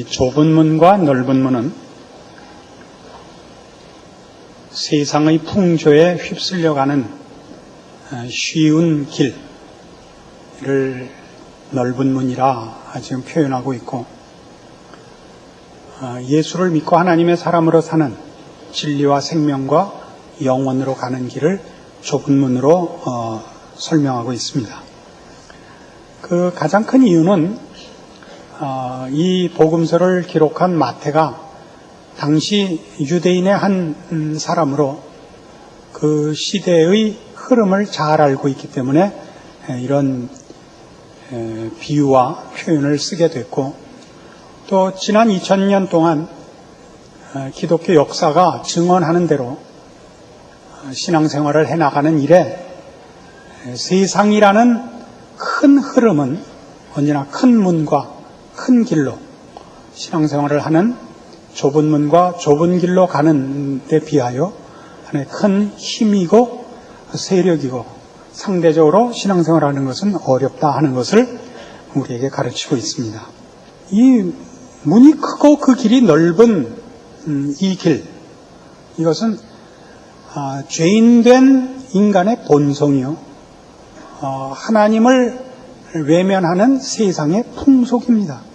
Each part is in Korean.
이 좁은 문과 넓은 문은 세상의 풍조에 휩쓸려가는 쉬운 길을 넓은 문이라 지금 표현하고 있고, 예수를 믿고 하나님의 사람으로 사는 진리와 생명과 영원으로 가는 길을 좁은 문으로 설명하고 있습니다. 그 가장 큰 이유는 이 복음서를 기록한 마태가 당시 유대인의 한 사람으로 그 시대의 흐름을 잘 알고 있기 때문에 이런 비유와 표현을 쓰게 됐고, 또 지난 2000년 동안 기독교 역사가 증언하는 대로 신앙생활을 해나가는 일에 세상이라는 큰 흐름은 언제나 큰 문과 큰 길로, 신앙생활을 하는 좁은 문과 좁은 길로 가는 데 비하여 하나의 큰 힘이고 세력이고, 상대적으로 신앙생활을 하는 것은 어렵다 하는 것을 우리에게 가르치고 있습니다. 이 문이 크고 그 길이 넓은 이 길, 이것은 죄인된 인간의 본성이요, 하나님을 외면하는 세상의 풍속입니다.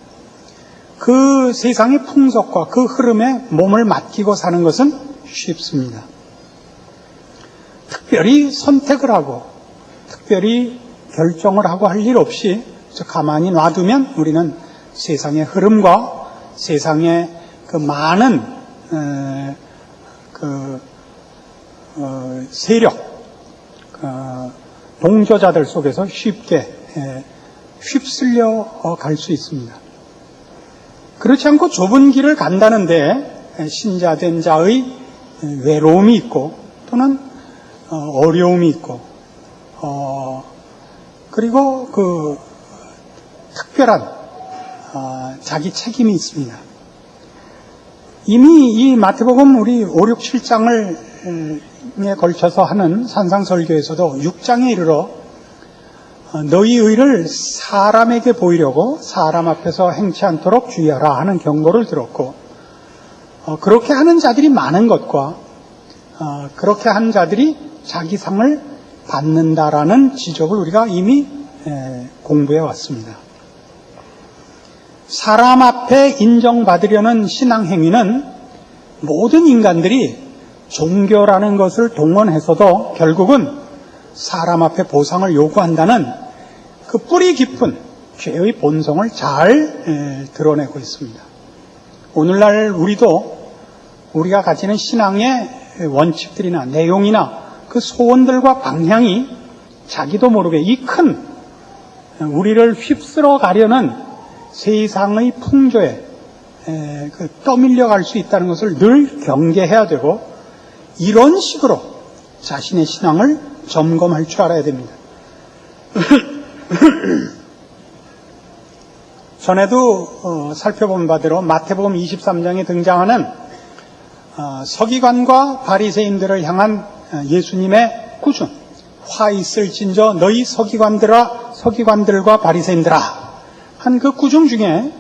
그 세상의 풍속과 그 흐름에 몸을 맡기고 사는 것은 쉽습니다. 특별히 선택을 하고 특별히 결정을 하고 할 일 없이 가만히 놔두면 우리는 세상의 흐름과 세상의 그 많은 세력, 동조자들 속에서 쉽게 휩쓸려 갈 수 있습니다. 그렇지 않고 좁은 길을 간다는데 신자된 자의 외로움이 있고, 또는 어려움이 있고, 그리고 그 특별한 자기 책임이 있습니다. 이미 이 마태복음 우리 5, 6, 7장에 걸쳐서 하는 산상설교에서도 6장에 이르러 너희 의를 사람에게 보이려고 사람 앞에서 행치 않도록 주의하라 하는 경고를 들었고, 그렇게 하는 자들이 많은 것과 그렇게 한 자들이 자기 상을 받는다라는 지적을 우리가 이미 공부해 왔습니다. 사람 앞에 인정받으려는 신앙행위는 모든 인간들이 종교라는 것을 동원해서도 결국은 사람 앞에 보상을 요구한다는 그 뿌리 깊은 죄의 본성을 잘 드러내고 있습니다. 오늘날 우리가 가지는 신앙의 원칙들이나 내용이나 그 소원들과 방향이 자기도 모르게 이 큰 우리를 휩쓸어 가려는 세상의 풍조에 떠밀려 갈 수 있다는 것을 늘 경계해야 되고, 이런 식으로 자신의 신앙을 점검할 줄 알아야 됩니다. 전에도 살펴본 바대로 마태복음 23장에 등장하는 서기관과 바리새인들을 향한 예수님의 꾸중, 화 있을진저 너희 서기관들과 바리새인들아 한 그 꾸중 중에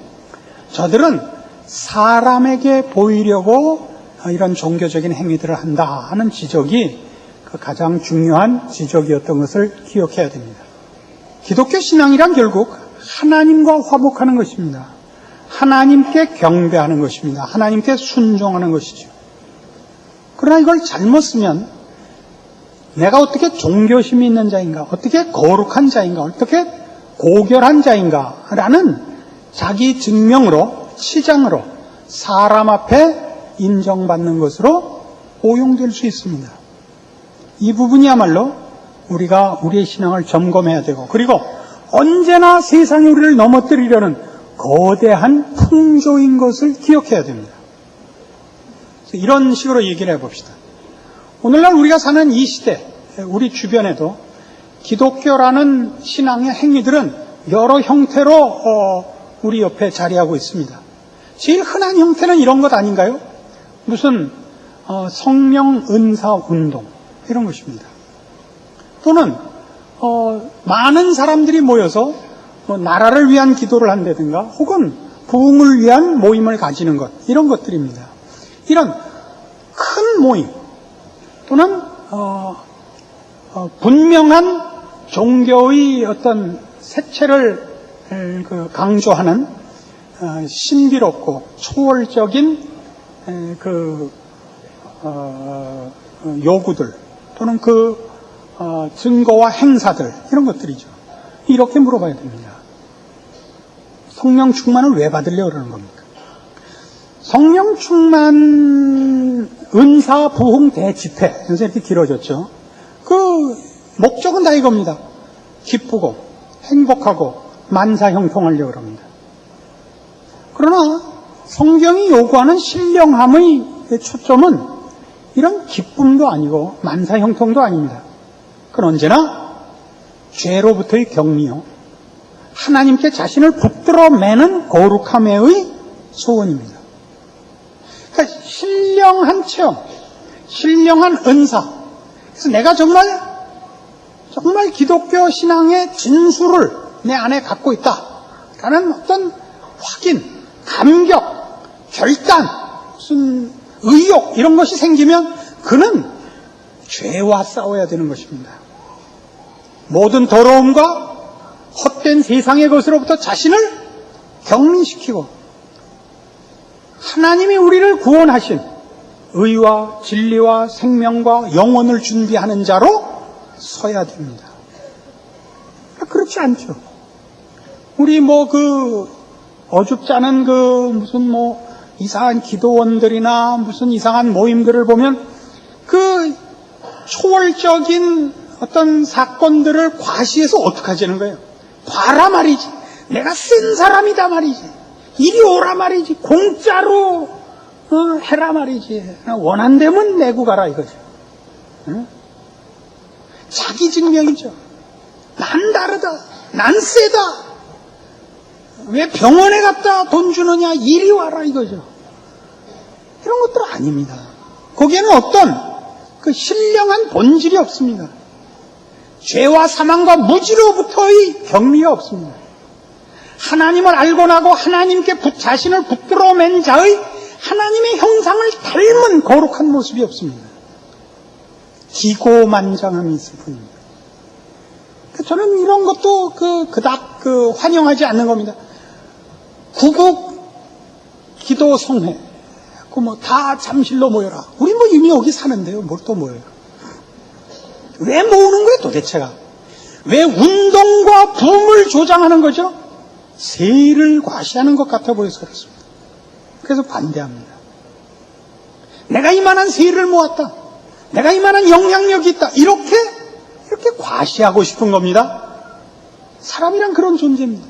저들은 사람에게 보이려고 이런 종교적인 행위들을 한다 하는 지적이 그 가장 중요한 지적이었던 것을 기억해야 됩니다. 기독교 신앙이란 결국 하나님과 화목하는 것입니다. 하나님께 경배하는 것입니다. 하나님께 순종하는 것이죠. 그러나 이걸 잘못 쓰면 내가 어떻게 종교심이 있는 자인가, 어떻게 거룩한 자인가, 어떻게 고결한 자인가 라는 자기 증명으로, 치장으로 사람 앞에 인정받는 것으로 오용될 수 있습니다. 이 부분이야말로 우리가 우리의 신앙을 점검해야 되고, 그리고 언제나 세상이 우리를 넘어뜨리려는 거대한 풍조인 것을 기억해야 됩니다. 이런 식으로 얘기를 해봅시다. 오늘날 우리가 사는 이 시대, 우리 주변에도 기독교라는 신앙의 행위들은 여러 형태로 우리 옆에 자리하고 있습니다. 제일 흔한 형태는 이런 것 아닌가요? 무슨 성령 은사 운동 이런 것입니다. 또는 많은 사람들이 모여서 나라를 위한 기도를 한다든가, 혹은 부흥을 위한 모임을 가지는 것, 이런 것들입니다. 이런 큰 모임 또는 분명한 종교의 어떤 색채를 강조하는 신비롭고 초월적인 요구들 또는 증거와 행사들, 이런 것들이죠. 이렇게 물어봐야 됩니다. 성령 충만을 왜 받으려고 그러는 겁니까? 성령 충만 은사 부흥 대집회, 그래서 이렇게 길어졌죠. 그 목적은 다 이겁니다. 기쁘고 행복하고 만사 형통하려고 합니다. 그러나 성경이 요구하는 신령함의 초점은 이런 기쁨도 아니고 만사 형통도 아닙니다. 그건 언제나 죄로부터의 격리요, 하나님께 자신을 붙들어 매는 거룩함의 소원입니다. 그러니까 신령한 체험, 신령한 은사. 그래서 내가 정말 기독교 신앙의 진수를 내 안에 갖고 있다라는 어떤 확인, 감격, 결단, 무슨 의욕, 이런 것이 생기면 그는 죄와 싸워야 되는 것입니다. 모든 더러움과 헛된 세상의 것으로부터 자신을 격리시키고 하나님이 우리를 구원하신 의와 진리와 생명과 영혼을 준비하는 자로 서야 됩니다. 그렇지 않죠. 우리 어줍지 않은 무슨 이상한 기도원들이나 무슨 이상한 모임들을 보면 초월적인 어떤 사건들을 과시해서 어떡하자는 거예요? 봐라 말이지. 내가 센 사람이다 말이지. 이리 오라 말이지. 공짜로 해라 말이지. 원한되면 내고 가라 이거죠. 자기 증명이죠. 난 다르다. 난 세다. 왜 병원에 갔다 돈 주느냐. 이리 와라 이거죠. 이런 것들 아닙니다. 거기에는 어떤 신령한 본질이 없습니다. 죄와 사망과 무지로부터의 격리가 없습니다. 하나님을 알고 나고 하나님께 자신을 붙들어 맨 자의 하나님의 형상을 닮은 거룩한 모습이 없습니다. 기고만장함이 있을 뿐입니다. 저는 이런 것도 그닥 환영하지 않는 겁니다. 구국 기도 성회, 다 잠실로 모여라. 우리 이미 여기 사는데요. 뭘 또 모여요? 왜 모으는 거예요, 도대체가? 왜 운동과 붐을 조장하는 거죠? 세를 과시하는 것 같아 보여서 그렇습니다. 그래서 반대합니다. 내가 이만한 세를 모았다. 내가 이만한 영향력이 있다. 이렇게 과시하고 싶은 겁니다. 사람이란 그런 존재입니다.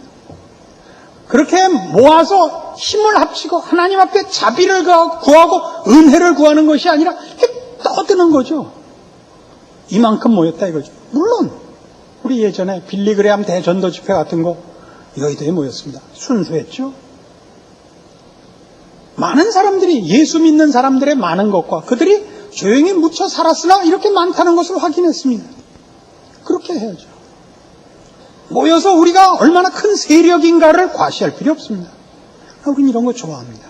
그렇게 모아서 힘을 합치고 하나님 앞에 자비를 구하고 은혜를 구하는 것이 아니라 이렇게 떠드는 거죠. 이만큼 모였다 이거죠. 물론 우리 예전에 빌리그레암 대전도 집회 같은 거 여의도에 모였습니다. 순수했죠. 많은 사람들이, 예수 믿는 사람들의 많은 것과 그들이 조용히 묻혀 살았으나 이렇게 많다는 것을 확인했습니다. 그렇게 해야죠. 모여서 우리가 얼마나 큰 세력인가를 과시할 필요 없습니다. 우리는 이런 거 좋아합니다.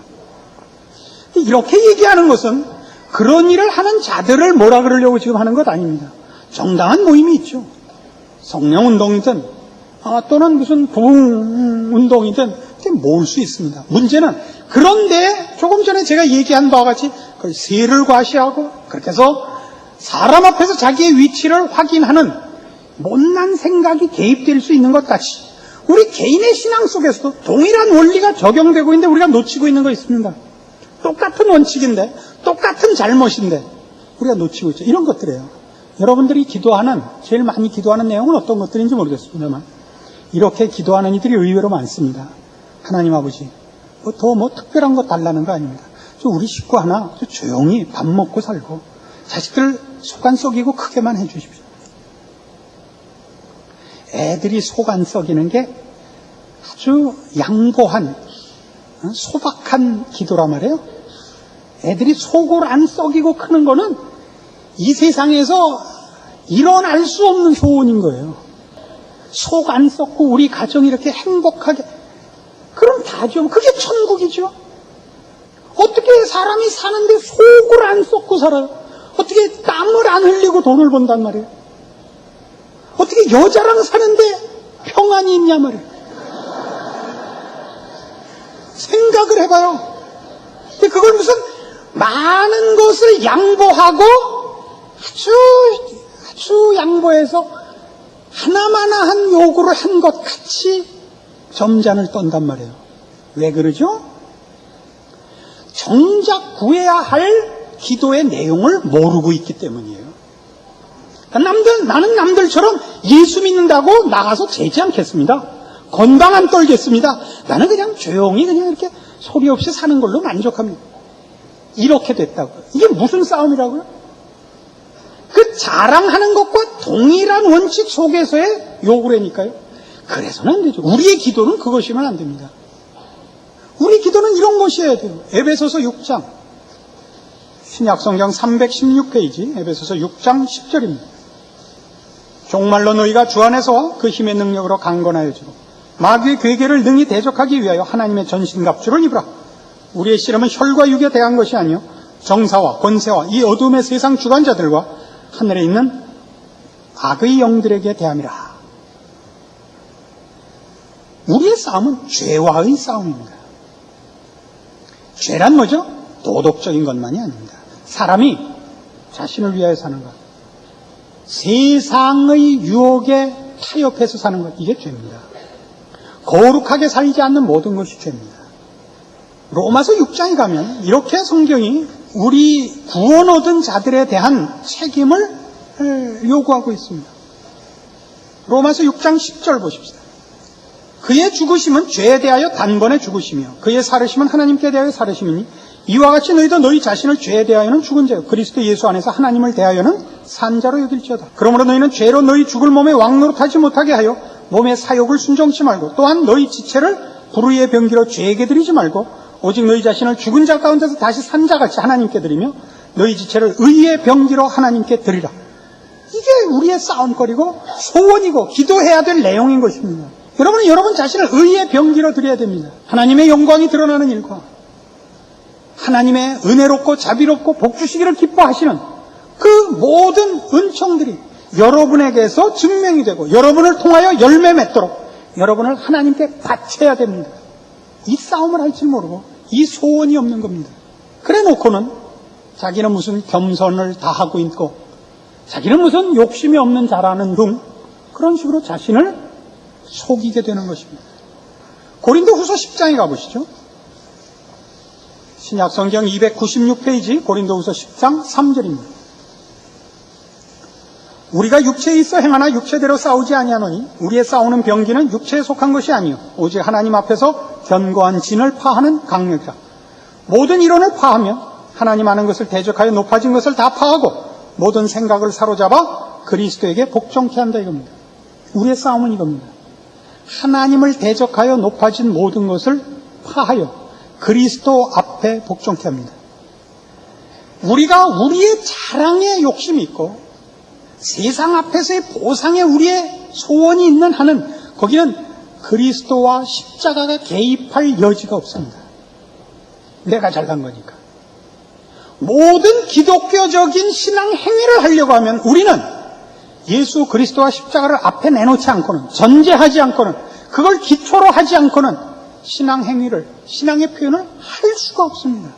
이렇게 얘기하는 것은 그런 일을 하는 자들을 뭐라 그러려고 지금 하는 것 아닙니다. 정당한 모임이 있죠. 성령운동이든 또는 무슨 부흥운동이든 이렇게 모을 수 있습니다. 문제는 그런데 조금 전에 제가 얘기한 바와 같이 세를 과시하고 그렇게 해서 사람 앞에서 자기의 위치를 확인하는 못난 생각이 개입될 수 있는 것 같이 우리 개인의 신앙 속에서도 동일한 원리가 적용되고 있는데 우리가 놓치고 있는 거 있습니다. 똑같은 원칙인데 똑같은 잘못인데 우리가 놓치고 있죠. 이런 것들이에요. 여러분들이 제일 많이 기도하는 내용은 어떤 것들인지 모르겠습니다만 이렇게 기도하는 이들이 의외로 많습니다. 하나님 아버지 더 특별한 거 달라는 거 아닙니다. 우리 식구 하나 조용히 밥 먹고 살고 자식들 속 안 썩이고 크게만 해주십시오. 애들이 속 안 썩이는 게 아주 양보한 소박한 기도란 말이에요. 애들이 속을 안 썩이고 크는 거는 이 세상에서 일어날 수 없는 소원인 거예요. 속 안 썩고 우리 가정이 이렇게 행복하게, 그럼 다 좀, 그게 천국이죠. 어떻게 사람이 사는데 속을 안 썩고 살아요? 어떻게 땀을 안 흘리고 돈을 번단 말이에요? 어떻게 여자랑 사는데 평안이 있냐 말이에요? 생각을 해봐요. 근데 그걸 무슨 많은 것을 양보하고 아주 양보해서 하나마나한 요구를 한 것 같이 점잔을 떤단 말이에요. 왜 그러죠? 정작 구해야 할 기도의 내용을 모르고 있기 때문이에요. 나는 남들처럼 예수 믿는다고 나가서 재지 않겠습니다. 건강 안 떨겠습니다. 나는 그냥 조용히 그냥 이렇게 소리 없이 사는 걸로 만족합니다. 이렇게 됐다고요. 이게 무슨 싸움이라고요? 그 자랑하는 것과 동일한 원칙 속에서의 요구라니까요. 그래서는 안 되죠. 우리의 기도는 그것이면 안 됩니다. 우리 기도는 이런 것이어야 돼요. 에베소서 6장 신약성경 316페이지 에베소서 6장 10절입니다. 종말로 너희가 주 안에서 그 힘의 능력으로 강건하여지고 마귀의 괴계를 능히 대적하기 위하여 하나님의 전신갑주를 입으라. 우리의 씨름은 혈과 육에 대한 것이 아니요 정사와 권세와 이 어둠의 세상 주관자들과 하늘에 있는 악의 영들에게 대함이라. 우리의 싸움은 죄와의 싸움입니다. 죄란 뭐죠? 도덕적인 것만이 아닙니다. 사람이 자신을 위하여 사는 것, 세상의 유혹에 타협해서 사는 것, 이게 죄입니다. 거룩하게 살지 않는 모든 것이 죄입니다. 로마서 6장에 가면 이렇게 성경이 우리 구원 얻은 자들에 대한 책임을 요구하고 있습니다. 로마서 6장 10절 보십시다. 그의 죽으심은 죄에 대하여 단번에 죽으시며 그의 살으심은 하나님께 대하여 살으심이니 이와 같이 너희도 너희 자신을 죄에 대하여는 죽은 자요 그리스도 예수 안에서 하나님을 대하여는 산 자로 여길지어다. 그러므로 너희는 죄로 너희 죽을 몸에 왕노릇하지 못하게 하여 몸의 사욕을 순종치 말고 또한 너희 지체를 불의의 병기로 죄에게 드리지 말고 오직 너희 자신을 죽은 자 가운데서 다시 산 자같이 하나님께 드리며 너희 지체를 의의 병기로 하나님께 드리라. 이게 우리의 싸움거리고 소원이고 기도해야 될 내용인 것입니다. 여러분은 여러분 자신을 의의 병기로 드려야 됩니다. 하나님의 영광이 드러나는 일과 하나님의 은혜롭고 자비롭고 복주시기를 기뻐하시는 그 모든 은총들이 여러분에게서 증명이 되고 여러분을 통하여 열매 맺도록 여러분을 하나님께 바쳐야 됩니다. 이 싸움을 할 줄 모르고 이 소원이 없는 겁니다. 그래 놓고는 자기는 무슨 겸손을 다 하고 있고 자기는 무슨 욕심이 없는 자라는 등 그런 식으로 자신을 속이게 되는 것입니다. 고린도후서 10장에 가보시죠. 신약성경 296페이지 고린도후서 10장 3절입니다. 우리가 육체에 있어 행하나 육체대로 싸우지 아니하노니 우리의 싸우는 병기는 육체에 속한 것이 아니요 오직 하나님 앞에서 견고한 진을 파하는 강력이라. 모든 이론을 파하면 하나님 아는 것을 대적하여 높아진 것을 다 파하고 모든 생각을 사로잡아 그리스도에게 복종케 한다 이겁니다. 우리의 싸움은 이겁니다. 하나님을 대적하여 높아진 모든 것을 파하여 그리스도 앞에 복종케 합니다. 우리가 우리의 자랑에 욕심이 있고 세상 앞에서의 보상에 우리의 소원이 있는 한은 거기는 그리스도와 십자가가 개입할 여지가 없습니다. 내가 잘난 거니까. 모든 기독교적인 신앙 행위를 하려고 하면 우리는 예수 그리스도와 십자가를 앞에 내놓지 않고는 전제하지 않고는 그걸 기초로 하지 않고는 신앙 행위를 신앙의 표현을 할 수가 없습니다.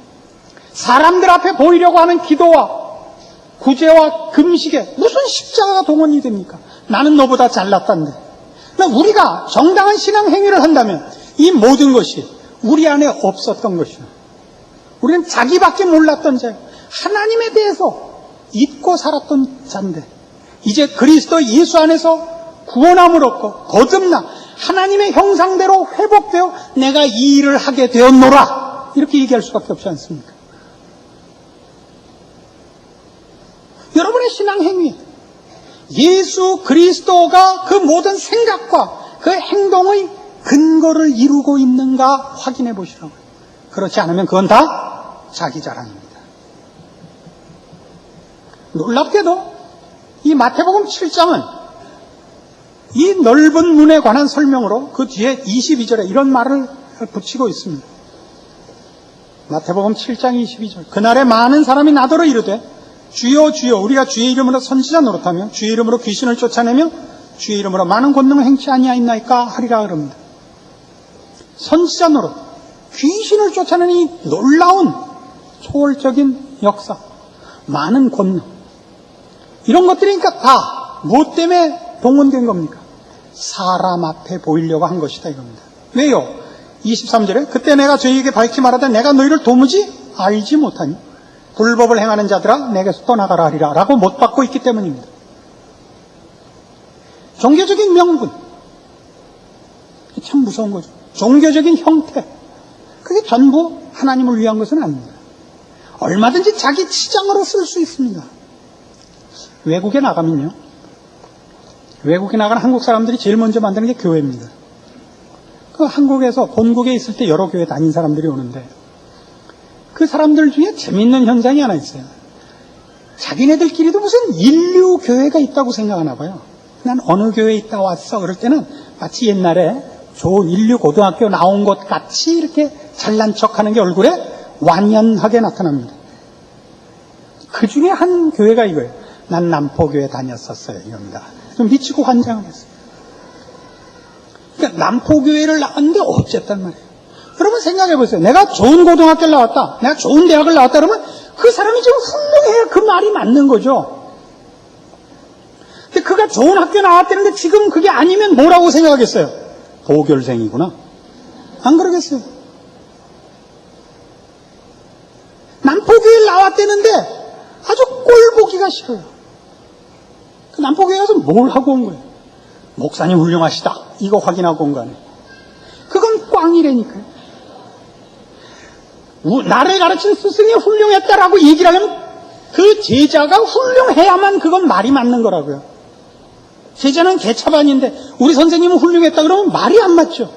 사람들 앞에 보이려고 하는 기도와 구제와 금식에 무슨 십자가가 동원이 됩니까? 나는 너보다 잘났단데. 우리가 정당한 신앙 행위를 한다면 이 모든 것이 우리 안에 없었던 것이요. 우리는 자기밖에 몰랐던 자예요. 하나님에 대해서 잊고 살았던 자인데 이제 그리스도 예수 안에서 구원함을 얻고 거듭나 하나님의 형상대로 회복되어 내가 이 일을 하게 되었노라 이렇게 얘기할 수밖에 없지 않습니까? 여러분의 신앙 행위 예수 그리스도가 그 모든 생각과 그 행동의 근거를 이루고 있는가 확인해 보시라고요. 그렇지 않으면 그건 다 자기 자랑입니다. 놀랍게도 이 마태복음 7장은 이 넓은 문에 관한 설명으로 그 뒤에 22절에 이런 말을 붙이고 있습니다. 마태복음 7장 22절. 그날에 많은 사람이 나더러 이르되 주여 주여 우리가 주의 이름으로 선지자 노릇하며 주의 이름으로 귀신을 쫓아내며 주의 이름으로 많은 권능을 행치 아니하였나이까 하리라 그럽니다. 선지자 노릇, 귀신을 쫓아내는 이 놀라운 초월적인 역사, 많은 권능, 이런 것들이 그러니까 다 뭐 때문에 동원된 겁니까? 사람 앞에 보이려고 한 것이다 이겁니다. 왜요? 23절에 그때 내가 저희에게 밝히 말하되 내가 너희를 도무지 알지 못하니 불법을 행하는 자들아 내게서 떠나가라 하리라 라고 못 받고 있기 때문입니다. 종교적인 명분, 참 무서운 거죠. 종교적인 형태, 그게 전부 하나님을 위한 것은 아닙니다. 얼마든지 자기 치장으로 쓸 수 있습니다. 외국에 나가면요, 외국에 나가는 한국 사람들이 제일 먼저 만드는 게 교회입니다. 그 한국에서 본국에 있을 때 여러 교회 다닌 사람들이 오는데 그 사람들 중에 재밌는 현상이 하나 있어요. 자기네들끼리도 무슨 인류 교회가 있다고 생각하나 봐요. 난 어느 교회에 있다 왔어. 그럴 때는 마치 옛날에 좋은 인류 고등학교 나온 것 같이 이렇게 잘난 척하는 게 얼굴에 완연하게 나타납니다. 그 중에 한 교회가 이거예요. 난 남포교회 다녔었어요. 이겁니다. 좀 미치고 환장을 했어요. 그러니까 남포교회를 나왔는데 어쨌단 말이에요. 여러분 생각해 보세요. 내가 좋은 고등학교를 나왔다, 내가 좋은 대학을 나왔다 그러면 그 사람이 지금 훌륭해야 그 말이 맞는 거죠. 근데 그가 좋은 학교 나왔다는데 지금 그게 아니면 뭐라고 생각하겠어요? 보결생이구나. 안 그러겠어요? 남포교회를 나왔다는데 아주 꼴 보기가 싫어요. 그 남포교회 가서 뭘 하고 온 거예요? 목사님 훌륭하시다. 이거 확인하고 온 거 아니에요. 그건 꽝이라니까요. 나를 가르친 스승이 훌륭했다라고 얘기를 하면 그 제자가 훌륭해야만 그건 말이 맞는 거라고요. 제자는 개차반인데 우리 선생님은 훌륭했다 그러면 말이 안 맞죠.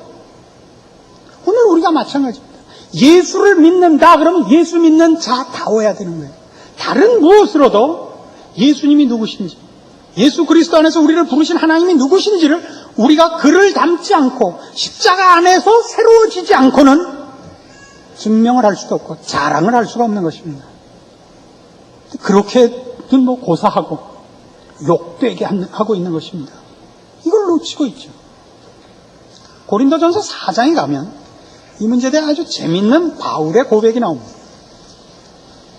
오늘 우리가 마찬가지입니다. 예수를 믿는다 그러면 예수 믿는 자다워야 되는 거예요. 다른 무엇으로도 예수님이 누구신지, 예수 그리스도 안에서 우리를 부르신 하나님이 누구신지를 우리가 그를 닮지 않고 십자가 안에서 새로워지지 않고는 증명을 할 수도 없고 자랑을 할 수가 없는 것입니다. 그렇게는 뭐 고사하고 욕되게 하고 있는 것입니다. 이걸 놓치고 있죠. 고린도전서 4장에 가면 이 문제에 대해 아주 재밌는 바울의 고백이 나옵니다.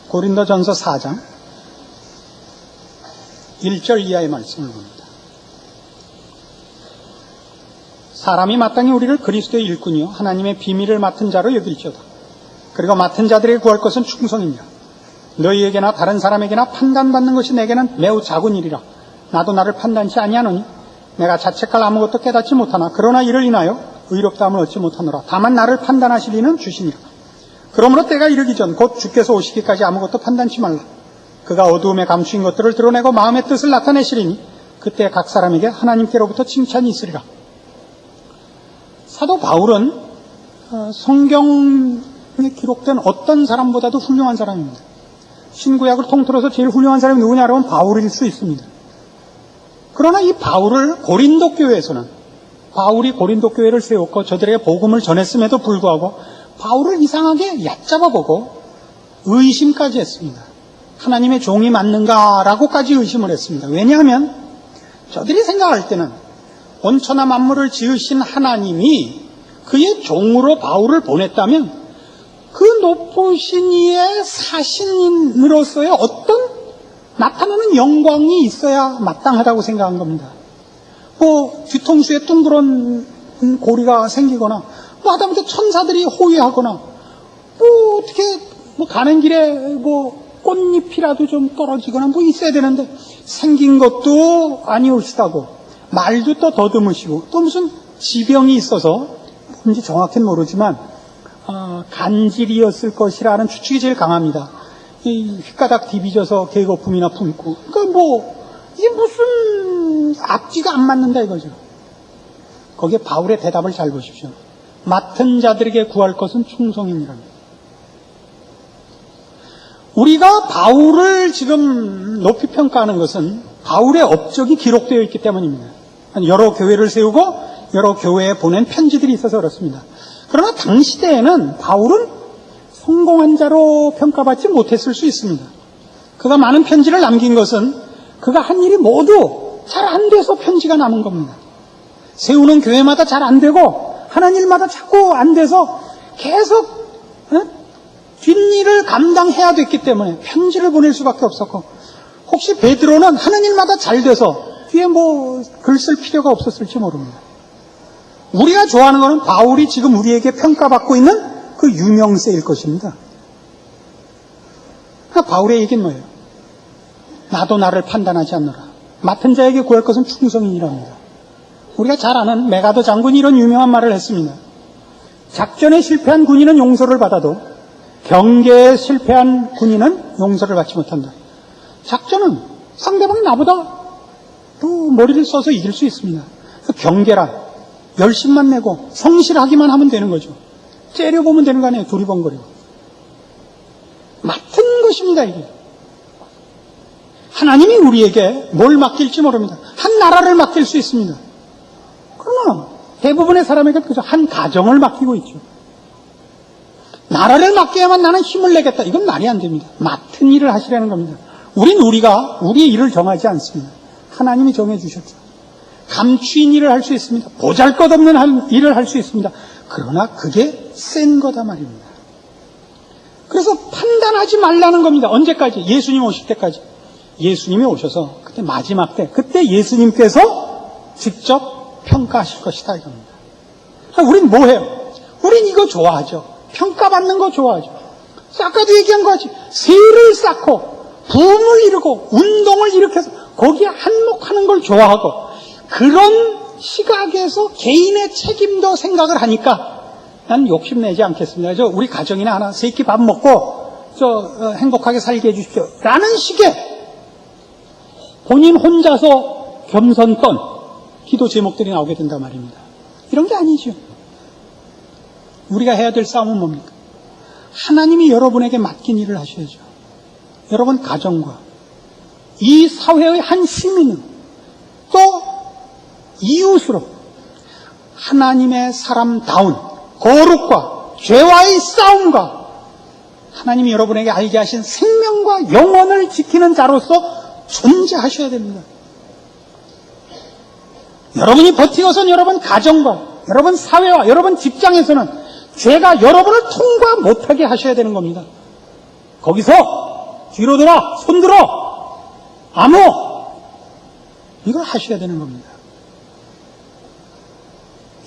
고린도전서 4장 1절 이하의 말씀을 봅니다. 사람이 마땅히 우리를 그리스도의 일꾼이요 하나님의 비밀을 맡은 자로 여길지어다. 그리고 맡은 자들에게 구할 것은 충성이니라. 너희에게나 다른 사람에게나 판단받는 것이 내게는 매우 작은 일이라. 나도 나를 판단치 아니하노니 내가 자책할 아무것도 깨닫지 못하나 그러나 이를 인하여 의롭다함을 얻지 못하노라. 다만 나를 판단하실 이는 주시니라. 그러므로 때가 이르기 전 곧 주께서 오시기까지 아무것도 판단치 말라. 그가 어두움에 감추인 것들을 드러내고 마음의 뜻을 나타내시리니 그때 각 사람에게 하나님께로부터 칭찬이 있으리라. 사도 바울은 성경에 기록된 어떤 사람보다도 훌륭한 사람입니다. 신구약을 통틀어서 제일 훌륭한 사람이 누구냐 하면 바울일 수 있습니다. 그러나 이 바울을 고린도 교회에서는 바울이 고린도 교회를 세웠고 저들에게 복음을 전했음에도 불구하고 바울을 이상하게 얕잡아보고 의심까지 했습니다. 하나님의 종이 맞는가라고까지 의심을 했습니다. 왜냐하면 저들이 생각할 때는 온천하 만물을 지으신 하나님이 그의 종으로 바울을 보냈다면 그 높으신 이의 사신으로서의 어떤 나타나는 영광이 있어야 마땅하다고 생각한 겁니다. 뭐 뒤통수에 둥그런 고리가 생기거나 뭐 하다못해 천사들이 호위하거나 뭐 어떻게 뭐 가는 길에 뭐 꽃잎이라도 좀 떨어지거나 뭐 있어야 되는데 생긴 것도 아니올시다고 말도 또 더듬으시고 또 무슨 지병이 있어서 뭔지 정확히는 모르지만 간질이었을 것이라는 추측이 제일 강합니다. 이 혓가닥 디비져서 개거품이나 품고 그러니까 뭐 이게 무슨 앞뒤가 안 맞는다 이거죠. 거기에 바울의 대답을 잘 보십시오. 맡은 자들에게 구할 것은 충성이니라. 우리가 바울을 지금 높이 평가하는 것은 바울의 업적이 기록되어 있기 때문입니다. 여러 교회를 세우고 여러 교회에 보낸 편지들이 있어서 그렇습니다. 그러나 당시 때에는 바울은 성공한 자로 평가받지 못했을 수 있습니다. 그가 많은 편지를 남긴 것은 그가 한 일이 모두 잘 안 돼서 편지가 남은 겁니다. 세우는 교회마다 잘 안 되고 하는 일마다 자꾸 안 돼서 계속 뒷일을 감당해야 됐기 때문에 편지를 보낼 수밖에 없었고, 혹시 베드로는 하는 일마다 잘 돼서 뒤에 글 쓸 필요가 없었을지 모릅니다. 우리가 좋아하는 것은 바울이 지금 우리에게 평가받고 있는 그 유명세일 것입니다. 그러니까 바울의 얘기는 뭐예요? 나도 나를 판단하지 않노라. 맡은 자에게 구할 것은 충성이니랍니다. 우리가 잘 아는 메가더 장군이 이런 유명한 말을 했습니다. 작전에 실패한 군인은 용서를 받아도 경계에 실패한 군인은 용서를 받지 못한다. 작전은 상대방이 나보다 또 머리를 써서 이길 수 있습니다. 경계란 열심만 내고 성실하기만 하면 되는 거죠. 째려보면 되는 거 아니에요. 두리번거리고. 맡은 것입니다, 이게. 하나님이 우리에게 뭘 맡길지 모릅니다. 한 나라를 맡길 수 있습니다. 그러나 대부분의 사람에게 그저 한 가정을 맡기고 있죠. 나라를 맡겨야만 나는 힘을 내겠다. 이건 말이 안 됩니다. 맡은 일을 하시라는 겁니다. 우리가 우리의 일을 정하지 않습니다. 하나님이 정해주셨죠. 감추인 일을 할 수 있습니다. 보잘것없는 일을 할 수 있습니다. 그러나 그게 센 거다 말입니다. 그래서 판단하지 말라는 겁니다. 언제까지? 예수님 오실 때까지. 예수님이 오셔서 그때 마지막 때, 그때 예수님께서 직접 평가하실 것이다 이겁니다. 우린 뭐 해요? 우린 이거 좋아하죠. 평가받는 거 좋아하죠. 아까도 얘기한 거지. 세를 쌓고 부흥을 이루고 운동을 일으켜서 거기에 한몫하는 걸 좋아하고, 그런 시각에서 개인의 책임도 생각을 하니까 난 욕심내지 않겠습니다. 우리 가정이나 하나 세 끼 밥 먹고 행복하게 살게 해주십시오 라는 식의 본인 혼자서 겸손던 기도 제목들이 나오게 된단 말입니다. 이런 게 아니죠. 우리가 해야 될 싸움은 뭡니까? 하나님이 여러분에게 맡긴 일을 하셔야죠. 여러분 가정과 이 사회의 한 시민은 또 이웃으로 하나님의 사람다운 거룩과 죄와의 싸움과 하나님이 여러분에게 알게 하신 생명과 영혼을 지키는 자로서 존재하셔야 됩니다. 여러분이 버티고선 여러분 가정과 여러분 사회와 여러분 직장에서는 죄가 여러분을 통과 못하게 하셔야 되는 겁니다. 거기서 뒤로 돌아, 손 들어, 암호, 이걸 하셔야 되는 겁니다.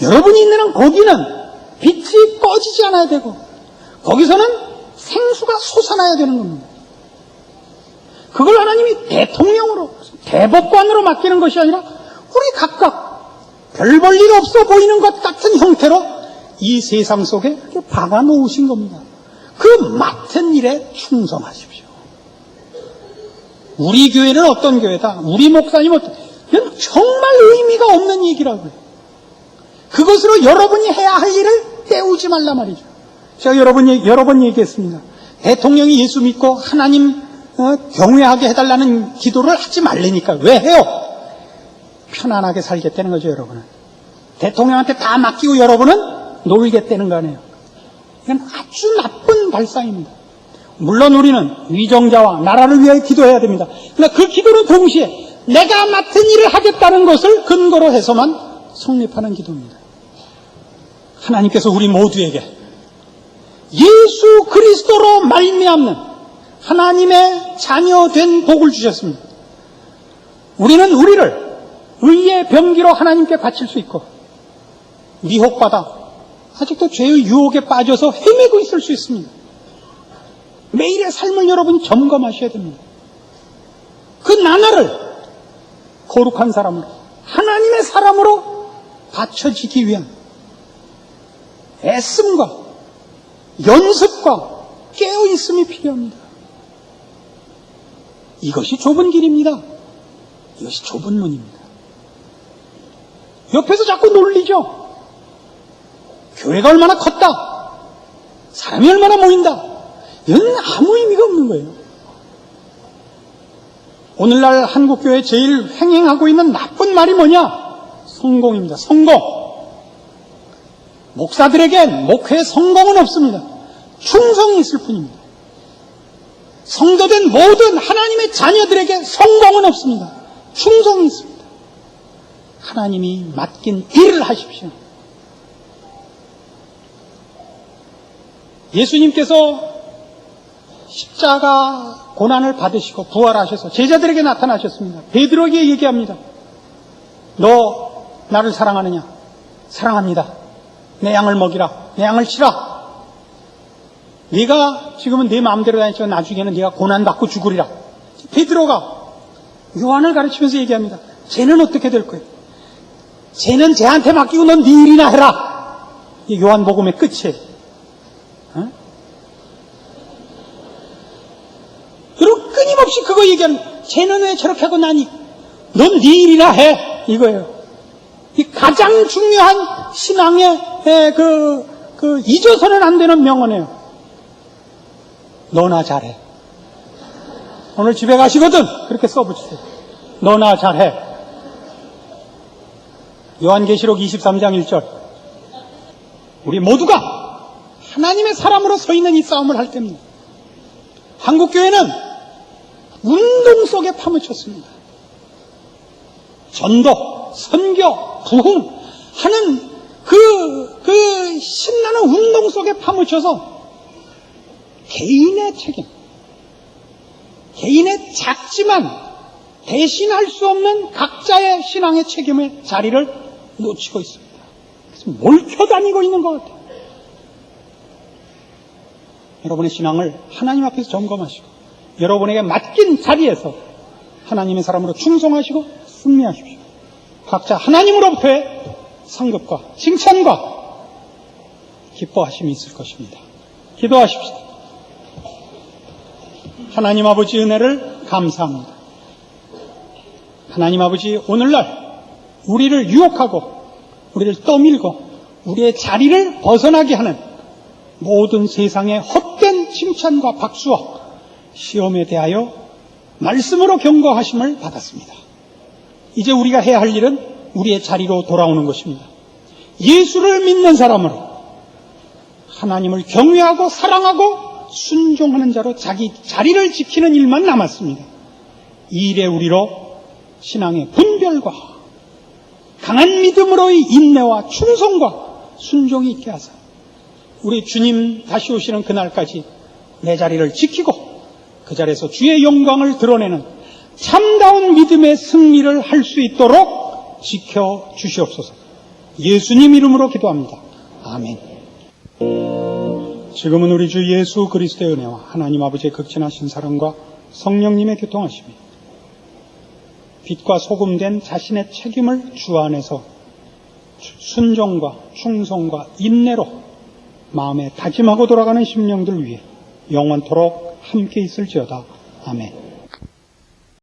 여러분이 있는 거기는 빛이 꺼지지 않아야 되고, 거기서는 생수가 솟아나야 되는 겁니다. 그걸 하나님이 대통령으로, 대법관으로 맡기는 것이 아니라 우리 각각 별 볼 일 없어 보이는 것 같은 형태로 이 세상 속에 이렇게 박아 놓으신 겁니다. 그 맡은 일에 충성하십시오. 우리 교회는 어떤 교회다, 우리 목사님 어떤, 이건 정말 의미가 없는 얘기라고요. 그것으로 여러분이 해야 할 일을 때우지 말라 말이죠. 제가 여러 번 얘기했습니다. 대통령이 예수 믿고 하나님 경외하게 해달라는 기도를 하지 말라니까. 왜 해요? 편안하게 살겠다는 거죠, 여러분은. 대통령한테 다 맡기고 여러분은 놀겠다는 거 아니에요. 이건 아주 나쁜 발상입니다. 물론 우리는 위정자와 나라를 위하여 기도해야 됩니다. 그러나 그 기도는 동시에 내가 맡은 일을 하겠다는 것을 근거로 해서만 성립하는 기도입니다. 하나님께서 우리 모두에게 예수 그리스도로 말미암는 하나님의 자녀된 복을 주셨습니다. 우리는 우리를 의의 병기로 하나님께 바칠 수 있고, 미혹받아 아직도 죄의 유혹에 빠져서 헤매고 있을 수 있습니다. 매일의 삶을 여러분 점검하셔야 됩니다. 그 나날을 거룩한 사람으로, 하나님의 사람으로 바쳐지기 위한 애씀과 연습과 깨어있음이 필요합니다. 이것이 좁은 길입니다. 이것이 좁은 문입니다. 옆에서 자꾸 놀리죠. 교회가 얼마나 컸다, 사람이 얼마나 모인다, 이건 아무 의미가 없는 거예요. 오늘날 한국교회 제일 횡행하고 있는 나쁜 말이 뭐냐? 성공입니다. 성공. 목사들에겐 목회의 성공은 없습니다. 충성이 있을 뿐입니다. 성도된 모든 하나님의 자녀들에게 성공은 없습니다. 충성이 있습니다. 하나님이 맡긴 일을 하십시오. 예수님께서 십자가 고난을 받으시고 부활하셔서 제자들에게 나타나셨습니다. 베드로에게 얘기합니다. 너 나를 사랑하느냐? 사랑합니다. 내 양을 먹이라. 내 양을 치라. 네가 지금은 네 마음대로 다니지만 나중에는 네가 고난받고 죽으리라. 베드로가 요한을 가르치면서 얘기합니다. 쟤는 어떻게 될 거예요? 쟤는 쟤한테 맡기고 넌 네 일이나 해라. 이게 요한복음의 끝이에요. 어? 그리고 끊임없이 그거 얘기하는 쟤는 왜 저렇게 하고 나니? 넌 네 일이나 해. 이거예요. 이 가장 중요한 신앙의 잊어서는 안 되는 명언이에요. 너나 잘해. 오늘 집에 가시거든 그렇게 써붙이세요. 너나 잘해. 요한계시록 23장 1절. 우리 모두가 하나님의 사람으로 서 있는 이 싸움을 할 때입니다. 한국교회는 운동 속에 파묻혔습니다. 전도, 선교, 부흥 하는 그 신나는 운동 속에 파묻혀서 개인의 책임, 개인의 작지만 대신할 수 없는 각자의 신앙의 책임의 자리를 놓치고 있습니다. 그래서 몰켜다니고 있는 것 같아요. 여러분의 신앙을 하나님 앞에서 점검하시고 여러분에게 맡긴 자리에서 하나님의 사람으로 충성하시고 승리하십시오. 각자 하나님으로부터의 상급과 칭찬과 기뻐하심이 있을 것입니다. 기도하십시다. 하나님 아버지 은혜를 감사합니다. 하나님 아버지 오늘날 우리를 유혹하고 우리를 떠밀고 우리의 자리를 벗어나게 하는 모든 세상의 헛된 칭찬과 박수와 시험에 대하여 말씀으로 경고하심을 받았습니다. 이제 우리가 해야 할 일은 우리의 자리로 돌아오는 것입니다. 예수를 믿는 사람으로 하나님을 경외하고 사랑하고 순종하는 자로 자기 자리를 지키는 일만 남았습니다. 이 일에 우리로 신앙의 분별과 강한 믿음으로의 인내와 충성과 순종이 있게 하사 우리 주님 다시 오시는 그날까지 내 자리를 지키고 그 자리에서 주의 영광을 드러내는 참다운 믿음의 승리를 할 수 있도록 지켜주시옵소서. 예수님 이름으로 기도합니다. 아멘. 지금은 우리 주 예수 그리스도의 은혜와 하나님 아버지의 극진하신 사랑과 성령님의 교통하심이 빛과 소금된 자신의 책임을 주 안에서 순종과 충성과 인내로 마음에 다짐하고 돌아가는 심령들 위해 영원토록 함께 있을지어다. 아멘.